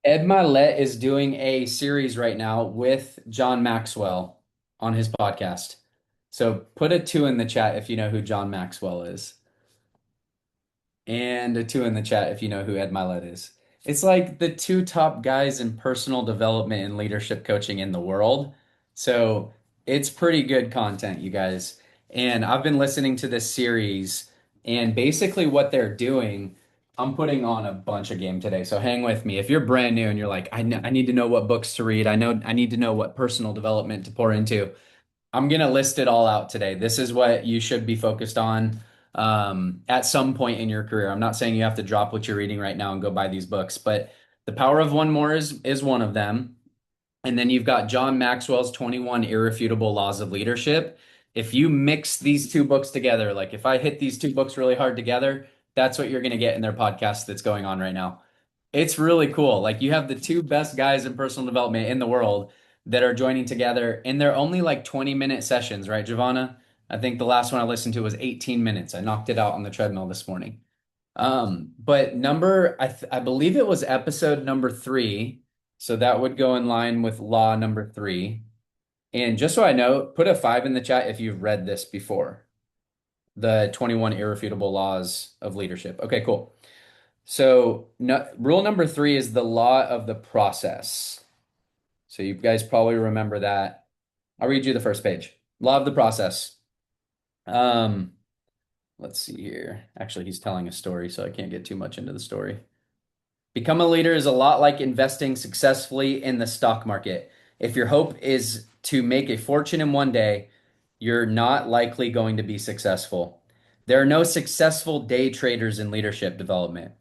Ed Milet is doing a series right now with John Maxwell on his podcast. So put a two in the chat if you know who John Maxwell is, and a two in the chat if you know who Ed Milet is. It's like the two top guys in personal development and leadership coaching in the world. So it's pretty good content, you guys. And I've been listening to this series, and basically what they're doing, I'm putting on a bunch of game today. So hang with me. If you're brand new and you're like, I need to know what books to read, I need to know what personal development to pour into. I'm gonna list it all out today. This is what you should be focused on at some point in your career. I'm not saying you have to drop what you're reading right now and go buy these books, but The Power of One More is one of them. And then you've got John Maxwell's 21 Irrefutable Laws of Leadership. If you mix these two books together, like if I hit these two books really hard together, that's what you're going to get in their podcast that's going on right now. It's really cool. Like you have the two best guys in personal development in the world that are joining together, and they're only like 20-minute sessions, right, Giovanna? I think the last one I listened to was 18 minutes. I knocked it out on the treadmill this morning. But I believe it was episode number three. So that would go in line with law number three. And just so I know, put a five in the chat if you've read this before. The 21 Irrefutable Laws of Leadership. Okay, cool. So no, rule number three is the law of the process. So you guys probably remember that. I'll read you the first page. Law of the process. Um, let's see here. Actually, he's telling a story, so I can't get too much into the story. Become a leader is a lot like investing successfully in the stock market. If your hope is to make a fortune in one day, you're not likely going to be successful. There are no successful day traders in leadership development.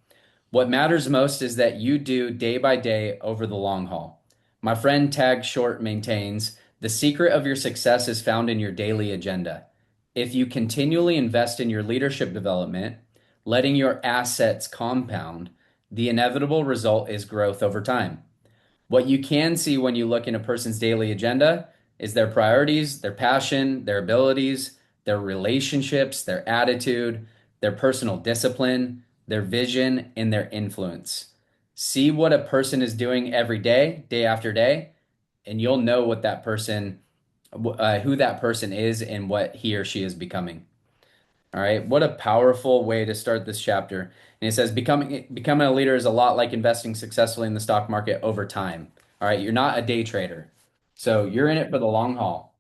What matters most is that you do day by day over the long haul. My friend Tag Short maintains the secret of your success is found in your daily agenda. If you continually invest in your leadership development, letting your assets compound, the inevitable result is growth over time. What you can see when you look in a person's daily agenda is their priorities, their passion, their abilities, their relationships, their attitude, their personal discipline, their vision, and their influence. See what a person is doing every day, day after day, and you'll know what that person, who that person is and what he or she is becoming. All right. What a powerful way to start this chapter. And it says becoming a leader is a lot like investing successfully in the stock market over time. All right. You're not a day trader. So you're in it for the long haul.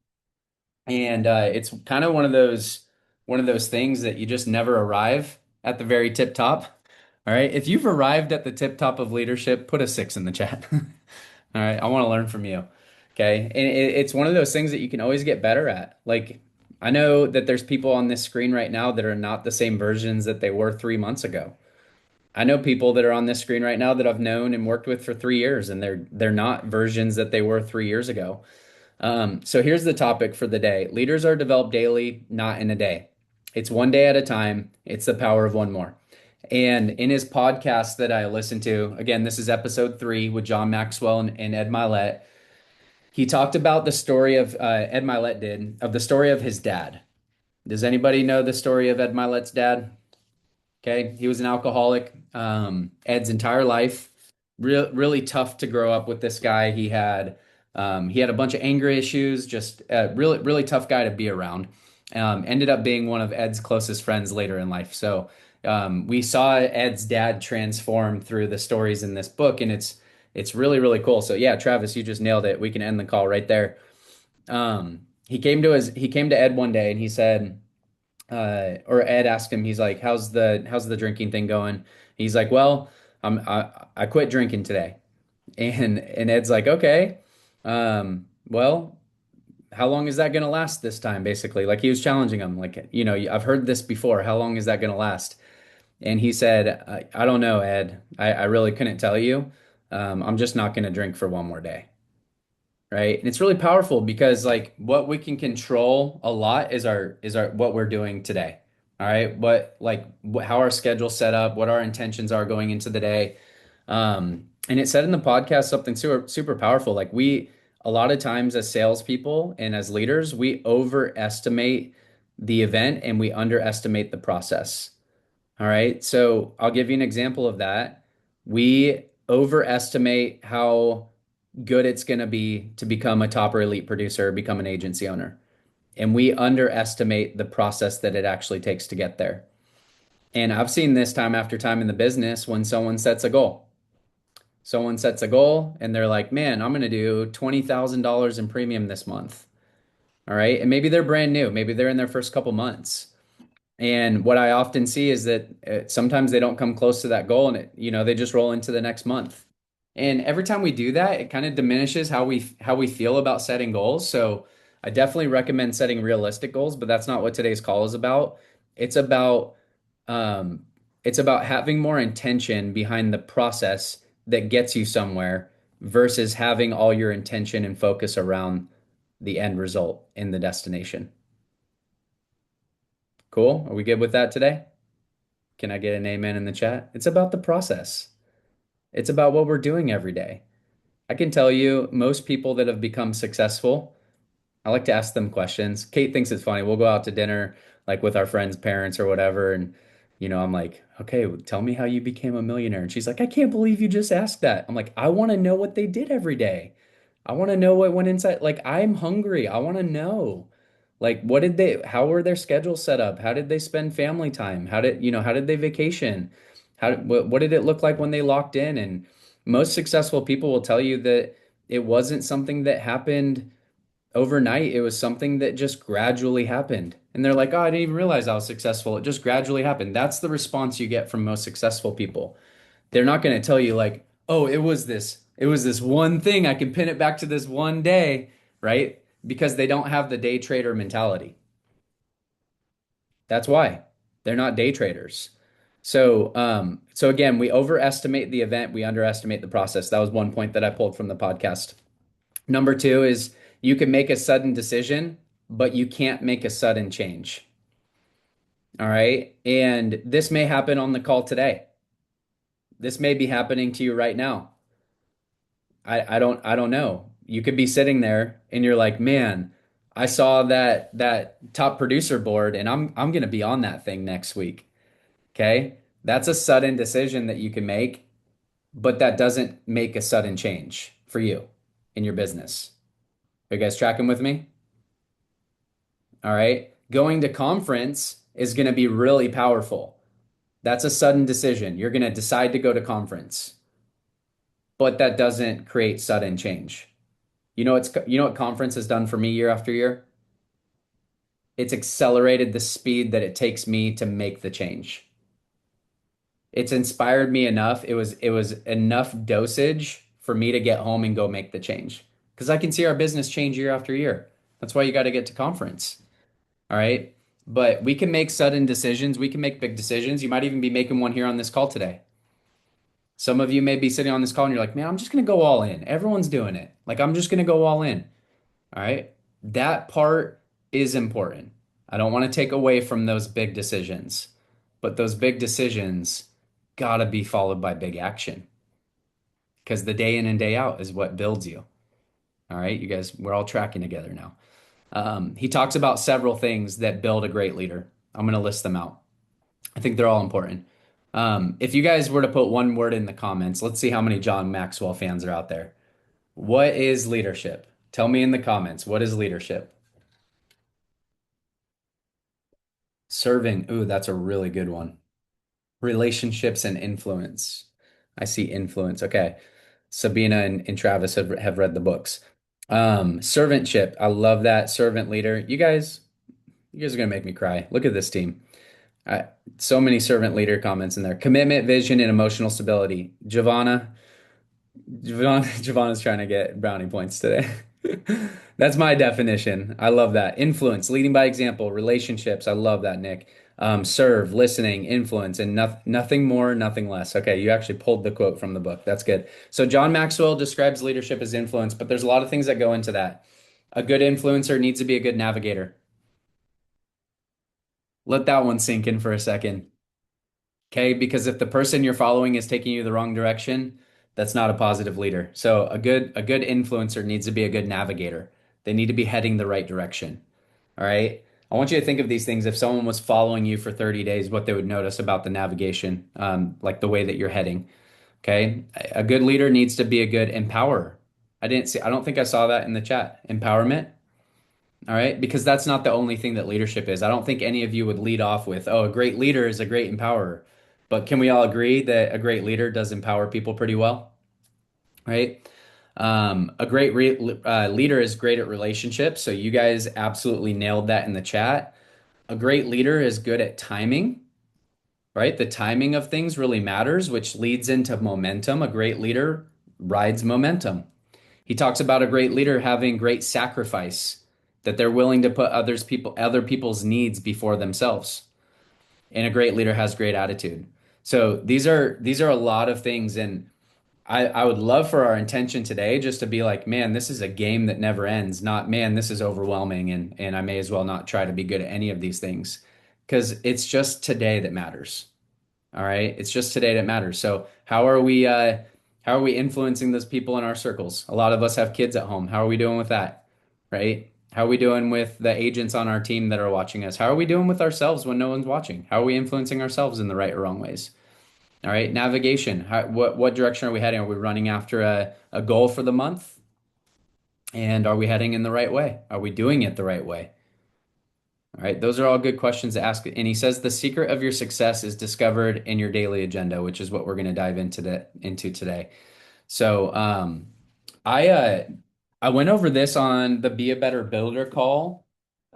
And it's kind of one of those things that you just never arrive at the very tip top. All right. If you've arrived at the tip top of leadership, put a six in the chat. All right. I want to learn from you. Okay. And it's one of those things that you can always get better at. Like, I know that there's people on this screen right now that are not the same versions that they were 3 months ago. I know people that are on this screen right now that I've known and worked with for 3 years, and they're not versions that they were 3 years ago. So here's the topic for the day. Leaders are developed daily, not in a day. It's one day at a time. It's the power of one more. And in his podcast that I listened to, again, this is episode three with John Maxwell and Ed Milet. He talked about the story of Ed Milet did of the story of his dad. Does anybody know the story of Ed Milet's dad? Okay, he was an alcoholic. Ed's entire life, really tough to grow up with this guy. He had a bunch of anger issues. Just a really tough guy to be around. Ended up being one of Ed's closest friends later in life. So we saw Ed's dad transform through the stories in this book, and it's really cool. So yeah, Travis, you just nailed it. We can end the call right there. He came to Ed one day and he said, or Ed asked him, he's like, how's the drinking thing going? He's like, well, I quit drinking today. And Ed's like, okay, well, how long is that gonna last this time? Basically, like he was challenging him, like, I've heard this before. How long is that gonna last? And he said, I don't know, Ed. I really couldn't tell you. I'm just not gonna drink for one more day. Right? And it's really powerful because like what we can control a lot is our what we're doing today. All right? How our schedule's set up, what our intentions are going into the day. And it said in the podcast something super powerful. Like we a lot of times as salespeople and as leaders, we overestimate the event and we underestimate the process. All right. So I'll give you an example of that. We overestimate how good it's going to be to become a top or elite producer, become an agency owner. And we underestimate the process that it actually takes to get there. And I've seen this time after time in the business when someone sets a goal. Someone sets a goal and they're like, man, I'm going to do $20,000 in premium this month. All right. And maybe they're brand new. Maybe they're in their first couple months. And what I often see is that sometimes they don't come close to that goal and they just roll into the next month. And every time we do that, it kind of diminishes how we feel about setting goals. So I definitely recommend setting realistic goals, but that's not what today's call is about. It's about um, it's about having more intention behind the process that gets you somewhere versus having all your intention and focus around the end result in the destination. Cool? Are we good with that today? Can I get an amen in the chat? It's about the process. It's about what we're doing every day. I can tell you, most people that have become successful, I like to ask them questions. Kate thinks it's funny. We'll go out to dinner, like with our friends' parents or whatever. And, I'm like, okay, well, tell me how you became a millionaire. And she's like, I can't believe you just asked that. I'm like, I want to know what they did every day. I want to know what went inside. Like, I'm hungry. I want to know. Like, how were their schedules set up? How did they spend family time? How did they vacation? What did it look like when they locked in? And most successful people will tell you that it wasn't something that happened overnight. It was something that just gradually happened. And they're like, oh, I didn't even realize I was successful. It just gradually happened. That's the response you get from most successful people. They're not going to tell you like, oh, it was this one thing. I can pin it back to this one day, right? Because they don't have the day trader mentality. That's why they're not day traders. So again, we overestimate the event, we underestimate the process. That was one point that I pulled from the podcast. Number two is you can make a sudden decision, but you can't make a sudden change. All right. And this may happen on the call today. This may be happening to you right now. I don't know. You could be sitting there and you're like, man, I saw that top producer board and I'm gonna be on that thing next week. Okay. That's a sudden decision that you can make, but that doesn't make a sudden change for you in your business. Are you guys tracking with me? All right. Going to conference is going to be really powerful. That's a sudden decision. You're going to decide to go to conference, but that doesn't create sudden change. You know what conference has done for me year after year? It's accelerated the speed that it takes me to make the change. It's inspired me enough. It was enough dosage for me to get home and go make the change. Because I can see our business change year after year. That's why you got to get to conference. All right. But we can make sudden decisions. We can make big decisions. You might even be making one here on this call today. Some of you may be sitting on this call and you're like, man, I'm just going to go all in. Everyone's doing it. Like, I'm just going to go all in. All right. That part is important. I don't want to take away from those big decisions, but those big decisions got to be followed by big action because the day in and day out is what builds you. All right. You guys, we're all tracking together now. He talks about several things that build a great leader. I'm going to list them out. I think they're all important. If you guys were to put one word in the comments, let's see how many John Maxwell fans are out there. What is leadership? Tell me in the comments. What is leadership? Serving. Ooh, that's a really good one. Relationships and influence. I see influence. Okay. Sabina and Travis have read the books. Servantship. I love that. Servant leader. You guys are gonna make me cry. Look at this team. I, so many servant leader comments in there. Commitment, vision, and emotional stability. Giovanna's trying to get brownie points today. That's my definition. I love that. Influence, leading by example, relationships. I love that, Nick. Serve, listening, influence, and nothing more, nothing less. Okay, you actually pulled the quote from the book. That's good. So John Maxwell describes leadership as influence, but there's a lot of things that go into that. A good influencer needs to be a good navigator. Let that one sink in for a second. Okay, because if the person you're following is taking you the wrong direction, that's not a positive leader. So a good influencer needs to be a good navigator. They need to be heading the right direction. All right. I want you to think of these things. If someone was following you for 30 days, what they would notice about the navigation, like the way that you're heading. Okay. A good leader needs to be a good empower. I don't think I saw that in the chat. Empowerment. All right. Because that's not the only thing that leadership is. I don't think any of you would lead off with, oh, a great leader is a great empower. But can we all agree that a great leader does empower people pretty well? Right. A great leader is great at relationships. So you guys absolutely nailed that in the chat. A great leader is good at timing, right? The timing of things really matters, which leads into momentum. A great leader rides momentum. He talks about a great leader having great sacrifice, that they're willing to put other people's needs before themselves. And a great leader has great attitude. So these are a lot of things, and I would love for our intention today just to be like, man, this is a game that never ends, not man, this is overwhelming and I may as well not try to be good at any of these things because it's just today that matters. All right. It's just today that matters. So how are we influencing those people in our circles? A lot of us have kids at home. How are we doing with that? Right? How are we doing with the agents on our team that are watching us? How are we doing with ourselves when no one's watching? How are we influencing ourselves in the right or wrong ways? All right, navigation. What direction are we heading? Are we running after a goal for the month? And are we heading in the right way? Are we doing it the right way? All right, those are all good questions to ask. And he says the secret of your success is discovered in your daily agenda, which is what we're going to dive into today. So, I uh, I went over this on the Be a Better Builder call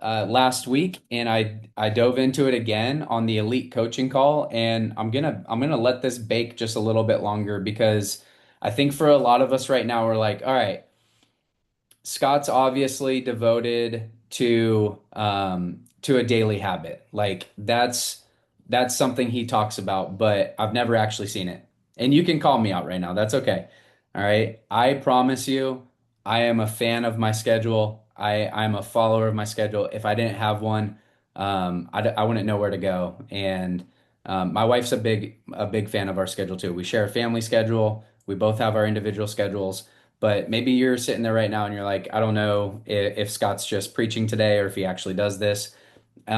last week, and I dove into it again on the Elite Coaching call, and I'm gonna let this bake just a little bit longer because I think for a lot of us right now, we're like, all right, Scott's obviously devoted to a daily habit. Like that's something he talks about, but I've never actually seen it. And you can call me out right now. That's okay. All right. I promise you, I am a fan of my schedule. I'm a follower of my schedule. If I didn't have one, I wouldn't know where to go. And my wife's a big fan of our schedule too. We share a family schedule. We both have our individual schedules. But maybe you're sitting there right now and you're like, I don't know if Scott's just preaching today or if he actually does this. So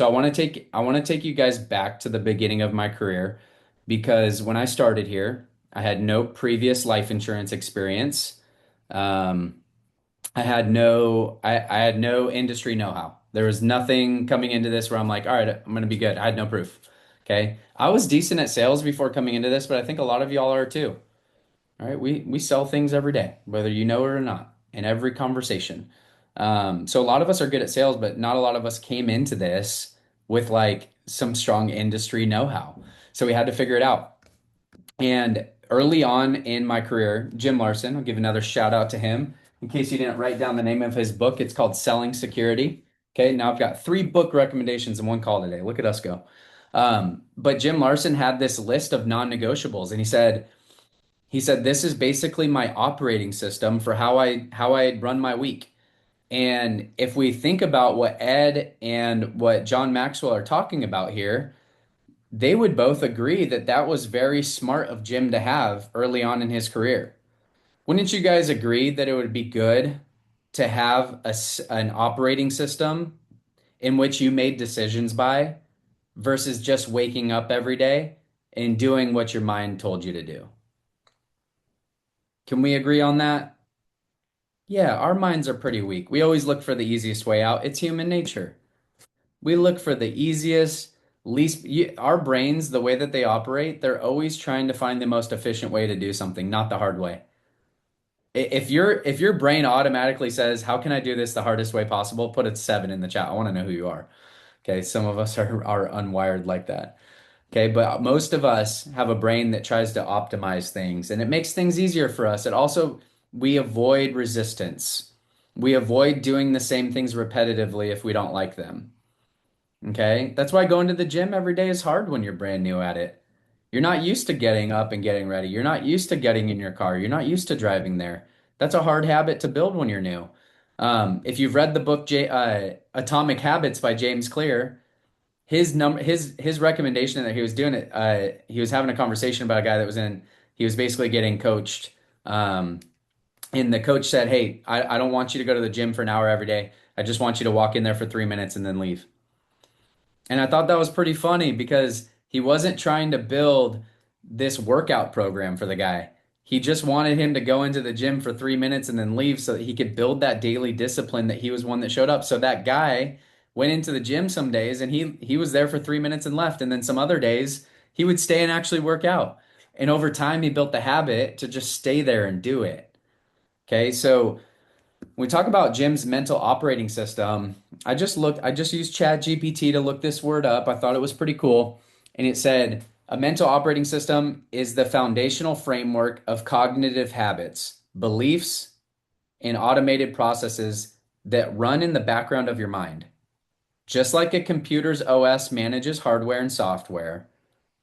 I want to take you guys back to the beginning of my career because when I started here, I had no previous life insurance experience. Um, I had no industry know-how. There was nothing coming into this where I'm like, all right, I'm gonna be good. I had no proof. Okay. I was decent at sales before coming into this, but I think a lot of y'all are too. All right, we sell things every day, whether you know it or not, in every conversation. So a lot of us are good at sales, but not a lot of us came into this with like some strong industry know-how. So we had to figure it out. And early on in my career, Jim Larson, I'll give another shout out to him. In case you didn't write down the name of his book, it's called Selling Security. Okay, now I've got three book recommendations in one call today. Look at us go. But Jim Larson had this list of non-negotiables, and he said, this is basically my operating system for how I run my week. And if we think about what Ed and what John Maxwell are talking about here, they would both agree that that was very smart of Jim to have early on in his career. Wouldn't you guys agree that it would be good to have an operating system in which you made decisions by versus just waking up every day and doing what your mind told you to do? Can we agree on that? Yeah, our minds are pretty weak. We always look for the easiest way out. It's human nature. We look for the easiest, our brains, the way that they operate, they're always trying to find the most efficient way to do something, not the hard way. If your brain automatically says, "How can I do this the hardest way possible?" Put a 7 in the chat. I want to know who you are. Okay, some of us are unwired like that. Okay, but most of us have a brain that tries to optimize things and it makes things easier for us. We avoid resistance. We avoid doing the same things repetitively if we don't like them. Okay, that's why going to the gym every day is hard when you're brand new at it. You're not used to getting up and getting ready. You're not used to getting in your car. You're not used to driving there. That's a hard habit to build when you're new. If you've read the book Atomic Habits by James Clear, his recommendation that he was doing it, he was having a conversation about a guy that he was basically getting coached. And the coach said, "Hey, I don't want you to go to the gym for an hour every day. I just want you to walk in there for 3 minutes and then leave." And I thought that was pretty funny because he wasn't trying to build this workout program for the guy. He just wanted him to go into the gym for 3 minutes and then leave so that he could build that daily discipline that he was one that showed up. So that guy went into the gym some days and he was there for 3 minutes and left. And then some other days he would stay and actually work out. And over time he built the habit to just stay there and do it. Okay, so when we talk about Jim's mental operating system, I just used Chat GPT to look this word up. I thought it was pretty cool. And it said a mental operating system is the foundational framework of cognitive habits, beliefs, and automated processes that run in the background of your mind. Just like a computer's OS manages hardware and software,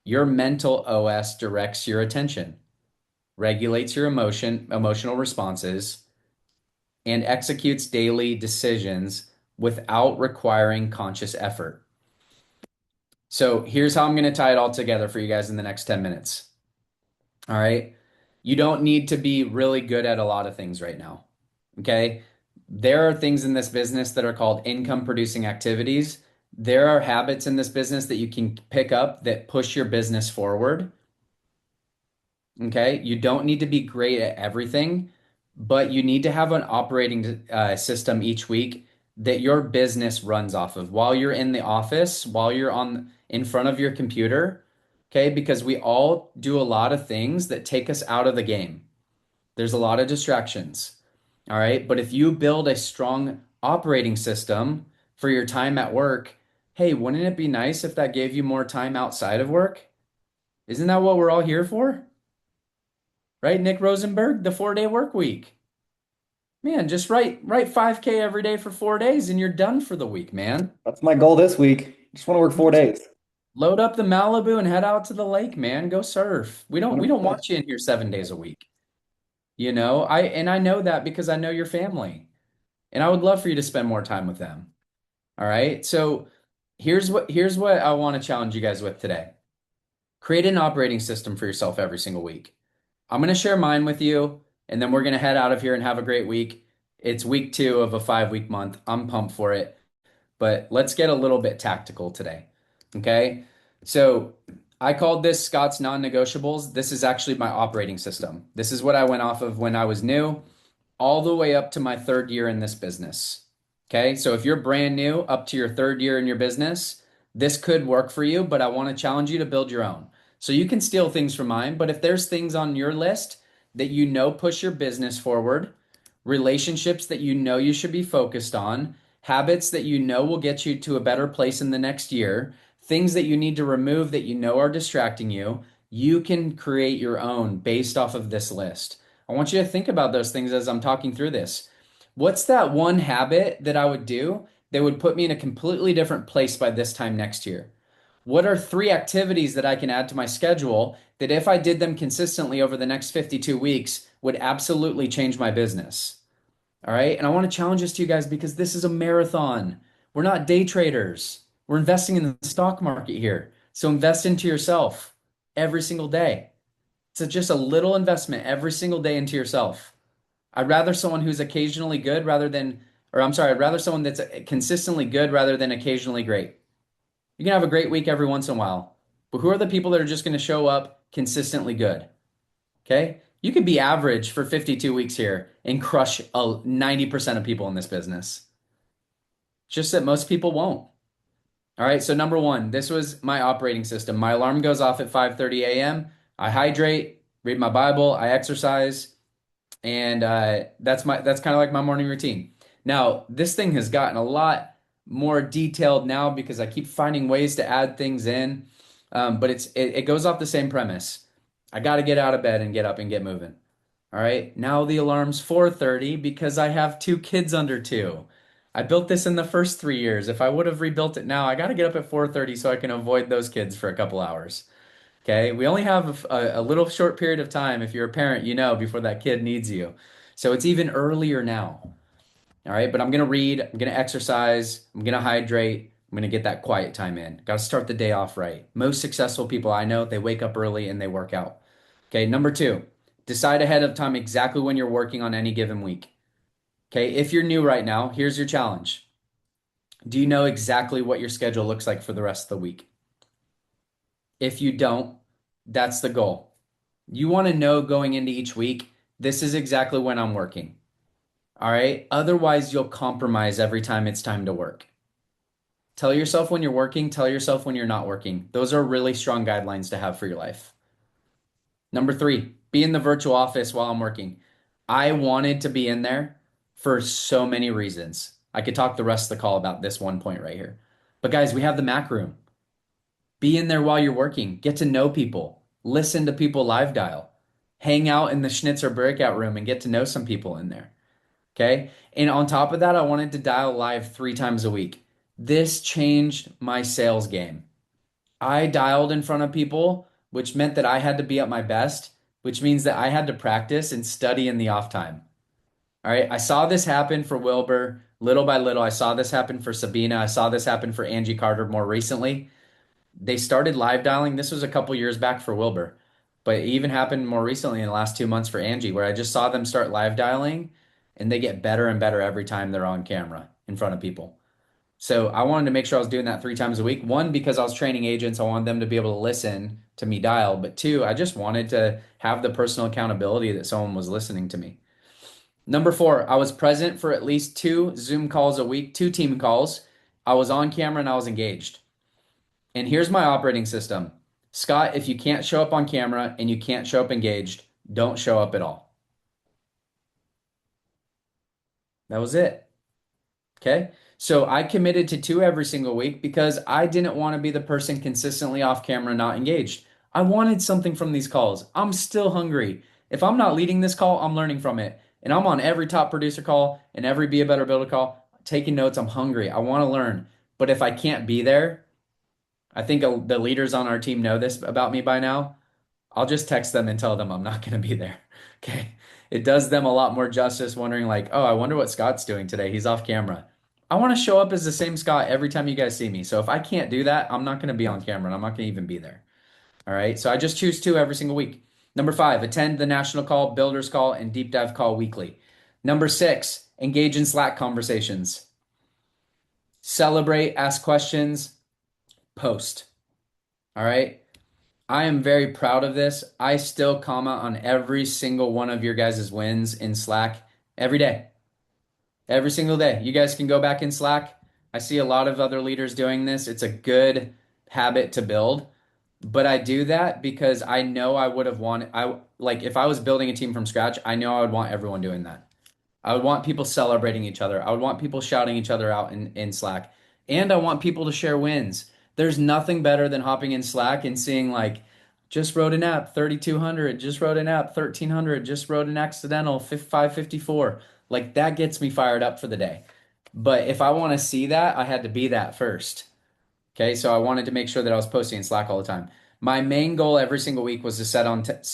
your mental OS directs your attention, regulates your emotional responses, and executes daily decisions without requiring conscious effort. So here's how I'm going to tie it all together for you guys in the next 10 minutes. All right. You don't need to be really good at a lot of things right now. Okay. There are things in this business that are called income producing activities. There are habits in this business that you can pick up that push your business forward. Okay. You don't need to be great at everything, but you need to have an operating system each week that your business runs off of while you're in the office, while you're on in front of your computer. Okay. Because we all do a lot of things that take us out of the game. There's a lot of distractions. All right. But if you build a strong operating system for your time at work, hey, wouldn't it be nice if that gave you more time outside of work? Isn't that what we're all here for? Right, Nick Rosenberg, the 4 day work week. Man, just write 5K every day for 4 days and you're done for the week, man. That's my goal this week. Just want to work 4 days. Load up the Malibu and head out to the lake, man. Go surf. We don't 100%. want you in here 7 days a week. I know that because I know your family. And I would love for you to spend more time with them. All right. So here's what I want to challenge you guys with today. Create an operating system for yourself every single week. I'm going to share mine with you, and then we're going to head out of here and have a great week. It's week 2 of a 5 week month. I'm pumped for it, but let's get a little bit tactical today. Okay. So I called this Scott's non-negotiables. This is actually my operating system. This is what I went off of when I was new all the way up to my 3rd year in this business. Okay. So if you're brand new up to your 3rd year in your business, this could work for you, but I want to challenge you to build your own. So you can steal things from mine, but if there's things on your list that you know push your business forward, relationships that you know you should be focused on, habits that you know will get you to a better place in the next year, things that you need to remove that you know are distracting you, you can create your own based off of this list. I want you to think about those things as I'm talking through this. What's that one habit that I would do that would put me in a completely different place by this time next year? What are 3 activities that I can add to my schedule that if I did them consistently over the next 52 weeks would absolutely change my business? All right. And I want to challenge this to you guys because this is a marathon. We're not day traders. We're investing in the stock market here. So invest into yourself every single day. It's just a little investment every single day into yourself. I'd rather someone who's occasionally good rather than, or I'm sorry, I'd rather someone that's consistently good rather than occasionally great. You can have a great week every once in a while, but who are the people that are just going to show up consistently good? Okay. You could be average for 52 weeks here and crush 90% of people in this business. Just that most people won't. All right. So number one, this was my operating system. My alarm goes off at 5:30 a.m. I hydrate, read my Bible, I exercise, and that's kind of like my morning routine. Now, this thing has gotten a lot more detailed now because I keep finding ways to add things in. But it goes off the same premise. I got to get out of bed and get up and get moving. All right. Now the alarm's 4:30 because I have 2 kids under 2. I built this in the first 3 years. If I would have rebuilt it now, I got to get up at 4:30 so I can avoid those kids for a couple hours. Okay. We only have a little short period of time. If you're a parent, you know, before that kid needs you. So it's even earlier now. All right. But I'm going to read, I'm going to exercise, I'm going to hydrate, I'm going to get that quiet time in. Got to start the day off right. Most successful people I know, they wake up early and they work out. Okay. Number 2, decide ahead of time exactly when you're working on any given week. Okay. If you're new right now, here's your challenge. Do you know exactly what your schedule looks like for the rest of the week? If you don't, That's the goal. You want to know going into each week, this is exactly when I'm working. All right. Otherwise, you'll compromise every time it's time to work. Tell yourself when you're working, tell yourself when you're not working. Those are really strong guidelines to have for your life. Number three, be in the virtual office while I'm working. I wanted to be in there for so many reasons. I could talk the rest of the call about this one point right here. But guys, we have the Mac room. Be in there while you're working. Get to know people. Listen to people live dial. Hang out in the Schnitzer breakout room and get to know some people in there. Okay. And on top of that, I wanted to dial live 3 times a week. This changed my sales game. I dialed in front of people, which meant that I had to be at my best, which means that I had to practice and study in the off time. All right. I saw this happen for Wilbur little by little. I saw this happen for Sabina. I saw this happen for Angie Carter more recently. They started live dialing. This was a couple years back for Wilbur, but it even happened more recently in the last 2 months for Angie, where I just saw them start live dialing and they get better and better every time they're on camera in front of people. So I wanted to make sure I was doing that 3 times a week. One, because I was training agents, I wanted them to be able to listen to me dial. But two, I just wanted to have the personal accountability that someone was listening to me. Number four, I was present for at least 2 Zoom calls a week, 2 team calls. I was on camera and I was engaged. And here's my operating system. Scott, if you can't show up on camera and you can't show up engaged, don't show up at all. That was it. Okay. So I committed to 2 every single week because I didn't want to be the person consistently off camera, not engaged. I wanted something from these calls. I'm still hungry. If I'm not leading this call, I'm learning from it. And I'm on every top producer call and every Be a Better Builder call, taking notes. I'm hungry. I want to learn. But if I can't be there, I think the leaders on our team know this about me by now. I'll just text them and tell them I'm not going to be there. Okay. It does them a lot more justice wondering, like, oh, I wonder what Scott's doing today. He's off camera. I want to show up as the same Scott every time you guys see me. So if I can't do that, I'm not going to be on camera and I'm not going to even be there. All right. So I just choose 2 every single week. Number 5, attend the national call, builders call, and deep dive call weekly. Number 6, engage in Slack conversations. Celebrate, ask questions, post. All right. I am very proud of this. I still comment on every single one of your guys' wins in Slack every day, every single day. You guys can go back in Slack. I see a lot of other leaders doing this. It's a good habit to build, but I do that because I know I would have wanted, I like if I was building a team from scratch, I know I would want everyone doing that. I would want people celebrating each other. I would want people shouting each other out in Slack. And I want people to share wins. There's nothing better than hopping in Slack and seeing like, just wrote an app 3200, just wrote an app 1300, just wrote an accidental 554. Like that gets me fired up for the day. But if I want to see that, I had to be that first. Okay, so I wanted to make sure that I was posting in Slack all the time. My main goal every single week was to sit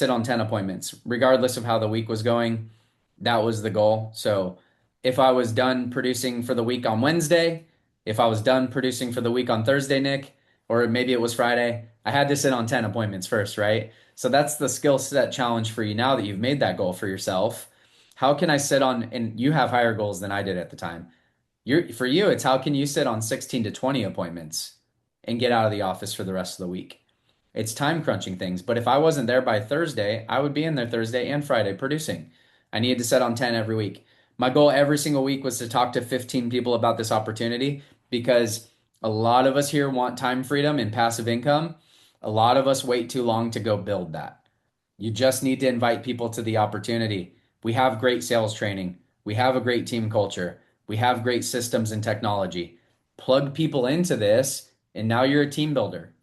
on 10 appointments, regardless of how the week was going. That was the goal. So if I was done producing for the week on Wednesday, if I was done producing for the week on Thursday, Nick, or maybe it was Friday, I had to sit on 10 appointments first, right? So that's the skill set challenge for you now that you've made that goal for yourself. How can I sit on, and you have higher goals than I did at the time. For you, it's how can you sit on 16 to 20 appointments and get out of the office for the rest of the week? It's time crunching things. But if I wasn't there by Thursday, I would be in there Thursday and Friday producing. I needed to set on 10 every week. My goal every single week was to talk to 15 people about this opportunity because a lot of us here want time freedom and passive income. A lot of us wait too long to go build that. You just need to invite people to the opportunity. We have great sales training. We have a great team culture. We have great systems and technology. Plug people into this, and now you're a team builder.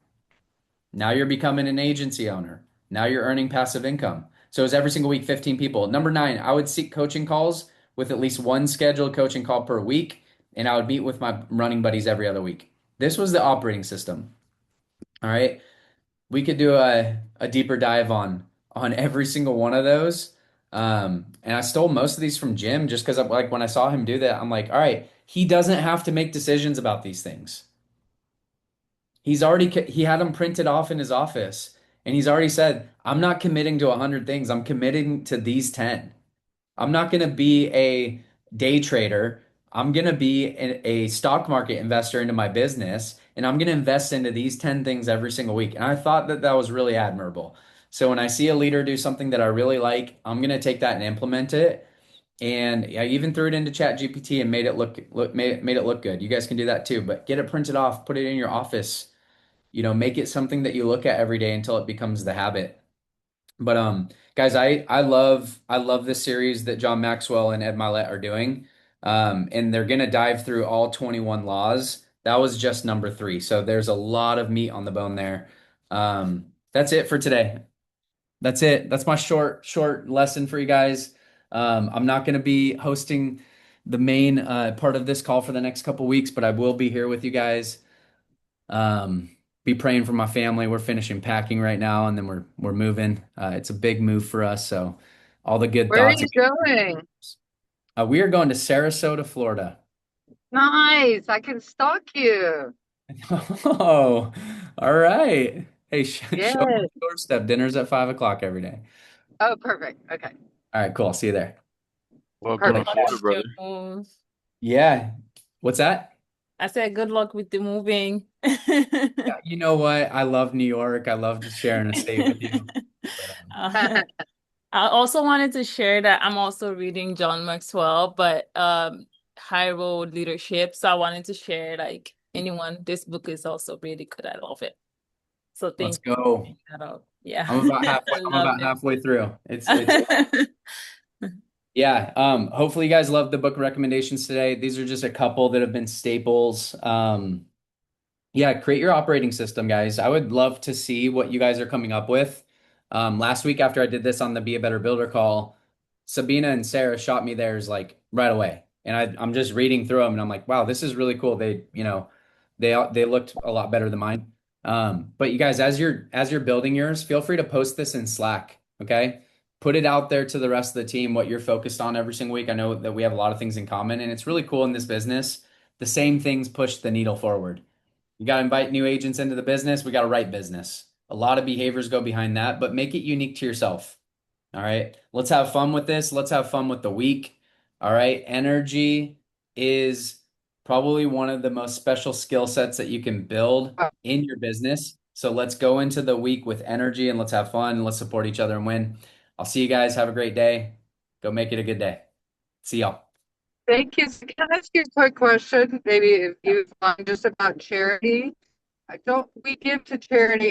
Now you're becoming an agency owner. Now you're earning passive income. So it's every single week, 15 people. Number 9, I would seek coaching calls with at least one scheduled coaching call per week, and I would meet with my running buddies every other week. This was the operating system. All right. We could do a deeper dive on every single one of those. And I stole most of these from Jim just because like when I saw him do that, I'm like, all right, he doesn't have to make decisions about these things. He had them printed off in his office, and he's already said, I'm not committing to 100 things. I'm committing to these 10. I'm not going to be a day trader. I'm going to be a stock market investor into my business, and I'm going to invest into these 10 things every single week. And I thought that that was really admirable. So when I see a leader do something that I really like, I'm going to take that and implement it. And I even threw it into Chat GPT and made it look good. You guys can do that too, but get it printed off, put it in your office, make it something that you look at every day until it becomes the habit. But guys, I love this series that John Maxwell and Ed Mylett are doing. And they're gonna dive through all 21 laws. That was just number 3. So there's a lot of meat on the bone there. That's it for today. That's it. That's my short lesson for you guys. I'm not gonna be hosting the main part of this call for the next couple weeks, but I will be here with you guys. Um, be praying for my family. We're finishing packing right now, and then we're moving. It's a big move for us, so all the good Where are thoughts. you going? We are going to Sarasota, Florida. Nice. I can stalk you. Oh, all right. Hey, show up on Yes. the doorstep. Dinner's at 5 o'clock every day. Oh, perfect. Okay. All right, cool. I'll see you there. Welcome Good to Perfect. luck Florida, with your brother. move. Yeah. What's that? I said good luck with the moving. Yeah, you know what? I love New York. I love just sharing a state with you. But Uh, I also wanted to share that I'm also reading John Maxwell, but High Road Leadership. So I wanted to share like anyone, this book is also really good. I love it. So let's thank you for go. bringing that up. Yeah. I'm about halfway. I I'm love about halfway through. It's it. Yeah, hopefully you guys love the book recommendations today. These are just a couple that have been staples. Yeah, create your operating system, guys. I would love to see what you guys are coming up with. Last week after I did this on the Be a Better Builder call, Sabina and Sarah shot me theirs like right away. And I'm just reading through them and I'm like, wow, this is really cool. They looked a lot better than mine. But you guys, as you're building yours, feel free to post this in Slack, okay? Put it out there to the rest of the team what you're focused on every single week. I know that we have a lot of things in common and it's really cool in this business. The same things push the needle forward. You got to invite new agents into the business. We got to write business. A lot of behaviors go behind that, but make it unique to yourself. All right. Let's have fun with this. Let's have fun with the week. All right. Energy is probably one of the most special skill sets that you can build in your business. So let's go into the week with energy and let's have fun and let's support each other and win. I'll see you guys. Have a great day. Go make it a good day. See y'all. Thank you. So can I ask you a quick question? Maybe if you just about charity. I don't we give to charity